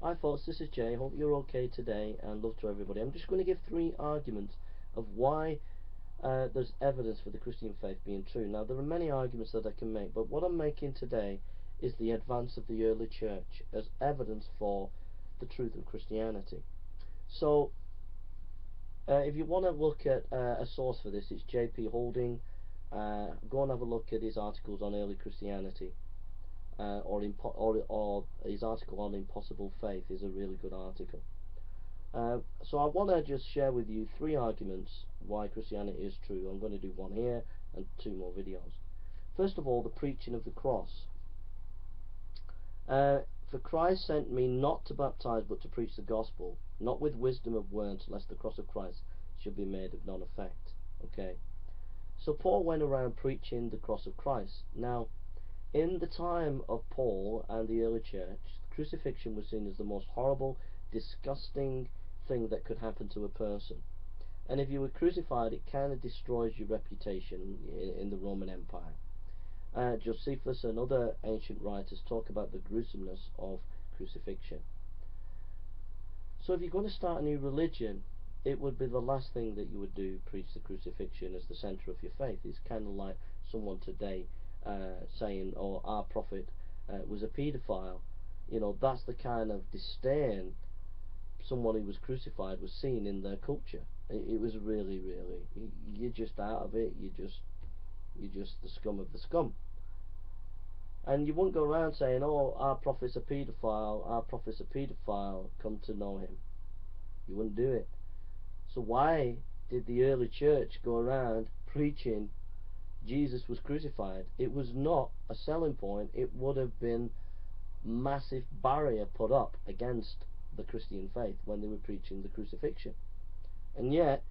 Hi folks, this is Jay. Hope you're okay today and love to everybody. I'm just going to give three arguments of why there's evidence for the Christian faith being true. Now, there are many arguments that I can make, but what I'm making today is the advance of the early church as evidence for the truth of Christianity. So, if you want to look at a source for this, it's J.P. Holding. Go and have a look at his articles on early Christianity. Or his article on impossible faith is a really good article. So I want to just share with you three arguments why Christianity is true. I'm going to do one here and two more videos. First of all, the preaching of the cross. For Christ sent me not to baptize but to preach the gospel, not with wisdom of words, lest the cross of Christ should be made of none effect. Okay. So Paul went around preaching the cross of Christ. Now, in the time of Paul and the early church, crucifixion was seen as the most horrible, disgusting thing that could happen to a person. And if you were crucified, it kind of destroys your reputation in the Roman Empire. Josephus and other ancient writers talk about the gruesomeness of crucifixion. So if you're going to start a new religion, it would be the last thing that you would do, preach the crucifixion as the centre of your faith. It's kind of like someone today saying, oh, our prophet was a paedophile. You know, that's the kind of disdain someone who was crucified was seen in their culture. It was really, you're just out of it. You're just the scum of the scum. And you wouldn't go around saying, oh, our prophet's a paedophile, our prophet's a paedophile, come to know him. You wouldn't do it. So why did the early church go around preaching Jesus was crucified? It was not a selling point. It would have been massive barrier put up against the Christian faith when they were preaching the crucifixion. And yet,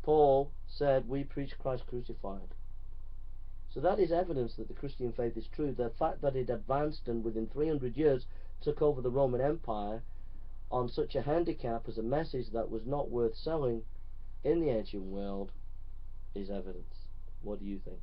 Paul said, we preach Christ crucified. So that is evidence that the Christian faith is true. The fact that it advanced and within 300 years took over the Roman Empire on such a handicap as a message that was not worth selling in the ancient world is evidence. What do you think?